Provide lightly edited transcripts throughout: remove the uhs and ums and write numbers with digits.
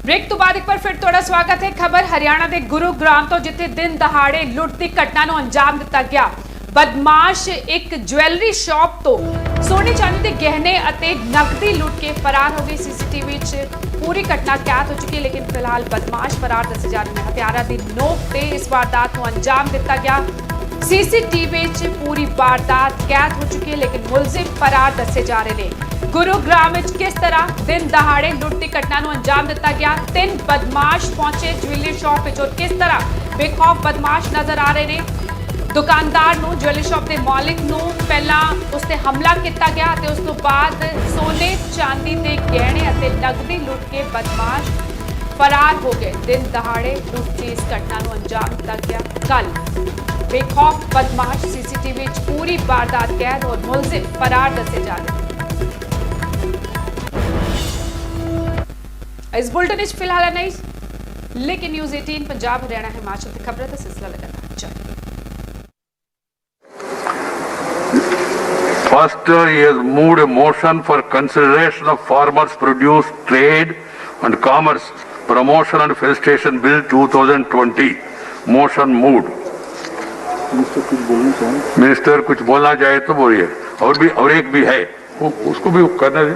Break तो बाद एक बार फिर ਤੁਹਾਡਾ ਸਵਾਗਤ ਹੈ। ਖਬਰ ਹਰਿਆਣਾ ਦੇ ਗੁਰੂਗ੍ਰਾਮ ਤੋਂ ਜਿੱਥੇ ਦਿਨ ਦਹਾੜੇ ਲੁੱਟ ਦੀ ਘਟਨਾ ਨੂੰ ਅੰਜਾਮ ਦਿੱਤਾ ਗਿਆ। ਬਦਮਾਸ਼ ਇੱਕ ਜੁਐਲਰੀ ਸ਼ਾਪ ਤੋਂ ਸੋਨੇ ਚਾਂਦੀ ਦੇ ਗਹਿਣੇ ਅਤੇ ਨਕਦੀ ਲੁੱਟ ਕੇ ਫਰਾਰ ਹੋ ਗਏ। ਸੀਸੀਟੀਵੀ 'ਚ ਪੂਰੀ ਘਟਨਾ ਕੈਦ ਹੋ ਚੁੱਕੀ ਹੈ, ਲੇਕਿਨ ਫਿਲਹਾਲ ਬਦਮਾਸ਼ ਫਰਾਰ ਦੱਸੇ ਜਾ ਰਹੇ ਨੇ। ਹਥਿਆਰਾਂ ਦੀ ਨੋਕ ਤੇ ਇਸ ਵਾਰਦਾਤ ਨੂੰ ਅੰਜਾਮ ਦਿੱਤਾ ਗਿਆ। सीसीटीवी च पूरी वारदात कैद हो चुकी है, लेकिन मुलजिम फरार दसे जा रहे हैं। गुरुग्राम में किस तरह दिन दहाड़े लुट की घटना को अंजाम दिता गया। 3 बदमाश पहुंचे ज्वेलरी शॉप और किस तरह बेखौफ बदमाश नजर आ रहे हैं। दुकानदार नूं ज्वेलरी शॉप के मालिक नूं पहला उस ते हमला किया गया ते उस तो बाद सोने चांदी के गहने अते नगदी लुट के बदमाश फरार हो गए। दिन दहाड़े लुट की इस घटना को अंजाम दिता गया। कल बेखौफ बदमाश सीसीटीवी पूरी वारदात कैद और मुलजिम फरार दसे जा रहे हैं। इस बुलेटिन फिलहाल नहीं, लेकिन न्यूज़ 18 पंजाब हरियाणा हिमाचल की खबरों का सिलसिला लगातार जारी। First, he has moved a motion for consideration of Farmers Produce Trade and Commerce Promotion and Felicitation Bill 2020. Motion moved. Minister कुछ बोलना चाहे तो बोलिए। और एक भी है, उसको भी करना है,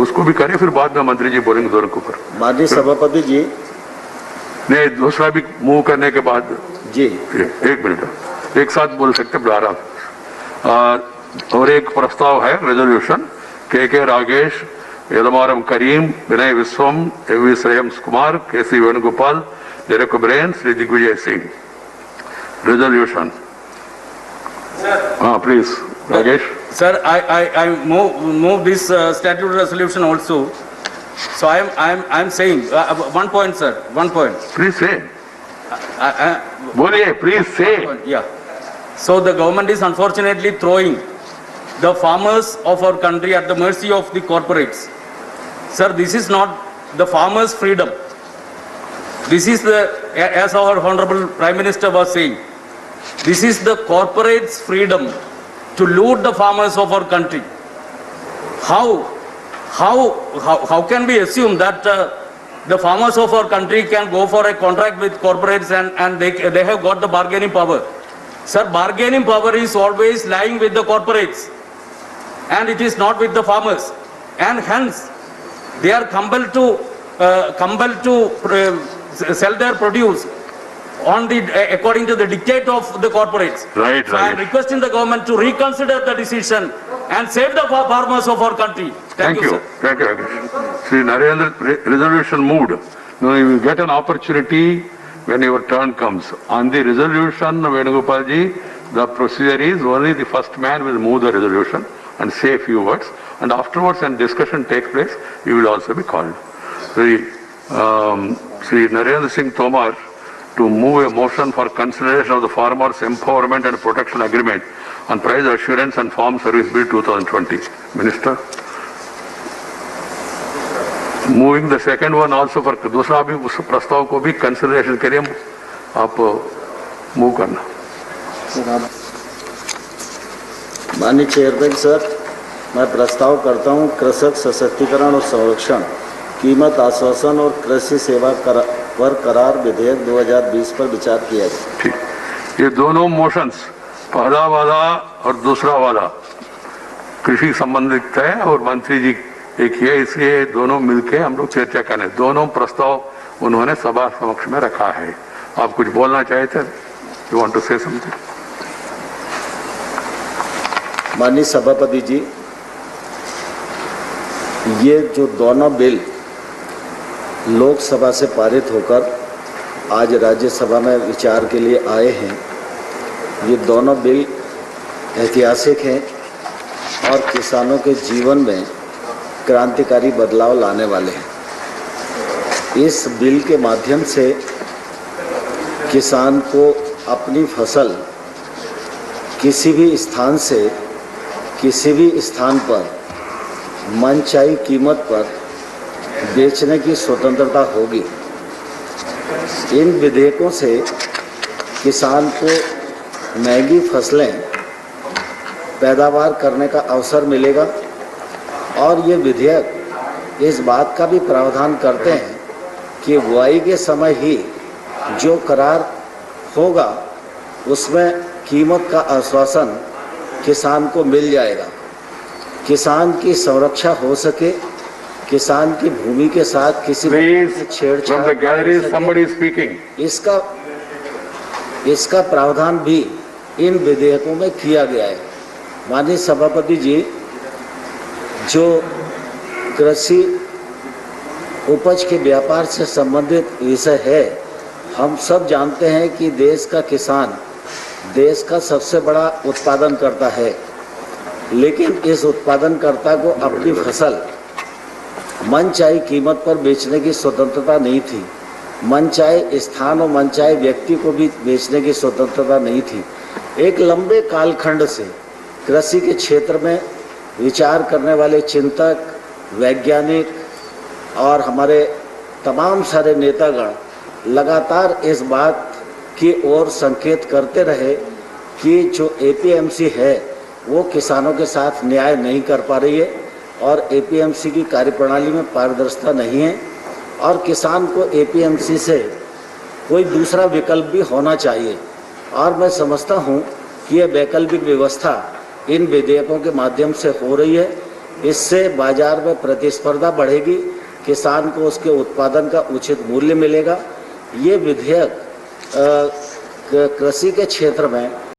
उसको भी करें, फिर बाद में मंत्री जी बोलेंगे दोनों के ऊपर। माननीय सभापति जी, नहीं दूसरा भी मूव करने के बाद जी एक मिनट एक साथ बोल सकते आराम। और एक प्रस्ताव है resolution K Ragesh, Elamaram Kareem, Vinay Viswam, A V Shreyams Kumar, K C Venugopal, Derek O'Brien, Shri Digvijaya Singh. Resolution. Please, Rajesh. Sir, I move this statute resolution also. So I'm saying one point, sir. One point. Please say. बोलिए, please say. Yeah. So the government is unfortunately throwing the farmers of our country at the mercy of the corporates. Sir, this is not the farmers' freedom. This is as our Honorable Prime Minister was saying, this is the corporates' freedom to loot the farmers of our country. How can we assume that the farmers of our country can go for a contract with corporates and they have got the bargaining power? Sir, bargaining power is always lying with the corporates and it is not with the farmers, and hence they are compelled to sell their produce according to the dictate of the corporates. Right. So I am requesting the government to reconsider the decision and save the farmers of our country. Thank you, sir. Thank you. Sri Narendra, resolution moved. Now you will get an opportunity when your turn comes. On the resolution, Venugopal ji, the procedure is only the first man will move the resolution and say a few words, and afterwards when discussion takes place, you will also be called. Sri Narendra Singh Tomar to move a motion for consideration of the Farmers Empowerment and Protection Agreement on Price Assurance and Farm Service Bill 2020. Minister. Moving the second one also for दूसरा भी उस प्रस्ताव को भी consideration के लिए आप move करना। माननीय चेयरमैन सर, मैं प्रस्ताव करता हूं कृषक सशक्तिकरण और संरक्षण, कीमत आश्वासन और कृषि सेवा पर करार विधेयक 2020 पर विचार किया जाए। ठीक, ये दोनों मोशंस, पहला वाला और दूसरा वाला कृषि संबंधित है और मंत्री जी एक ही है, इसलिए दोनों मिलके हम लोग चर्चा करें। दोनों प्रस्ताव उन्होंने सभा समक्ष में रखा है। आप कुछ बोलना चाहे थे? You want to say something? माननीय सभापति जी, ये जो दोनों बिल लोकसभा से पारित होकर आज राज्यसभा में विचार के लिए आए हैं, ये दोनों बिल ऐतिहासिक हैं और किसानों के जीवन में क्रांतिकारी बदलाव लाने वाले हैं। इस बिल के माध्यम से किसान को अपनी फसल किसी भी स्थान से किसी भी स्थान पर मनचाही कीमत पर बेचने की स्वतंत्रता होगी। इन विधेयकों से किसान को महंगी फसलें पैदावार करने का अवसर मिलेगा और ये विधेयक इस बात का भी प्रावधान करते हैं कि बुआई के समय ही जो करार होगा उसमें कीमत का आश्वासन किसान को मिल जाएगा, किसान की संरक्षा हो सके, किसान की भूमि के साथ किसी Please, from छेड़छाड़ the gallery, हो सके, somebody is speaking. इसका प्रावधान भी इन विधेयकों में किया गया है। माननीय सभापति जी, जो कृषि उपज के व्यापार से संबंधित विषय है, हम सब जानते हैं कि देश का किसान देश का सबसे बड़ा उत्पादनकर्ता है, लेकिन इस उत्पादनकर्ता को अपनी फसल मनचाही कीमत पर बेचने की स्वतंत्रता नहीं थी, मनचाहे स्थान और मनचाहे व्यक्ति को भी बेचने की स्वतंत्रता नहीं थी। एक लंबे कालखंड से कृषि के क्षेत्र में विचार करने वाले चिंतक, वैज्ञानिक और हमारे तमाम सारे नेतागण लगातार इस बात की ओर संकेत करते रहे कि जो एपीएमसी है वो किसानों के साथ न्याय नहीं कर पा रही है और एपीएमसी की कार्यप्रणाली में पारदर्शिता नहीं है और किसान को एपीएमसी से कोई दूसरा विकल्प भी होना चाहिए। और मैं समझता हूँ कि यह वैकल्पिक व्यवस्था इन विधेयकों के माध्यम से हो रही है। इससे बाजार में प्रतिस्पर्धा बढ़ेगी, किसान को उसके उत्पादन का उचित मूल्य मिलेगा। ये विधेयक कृषि के क्षेत्र में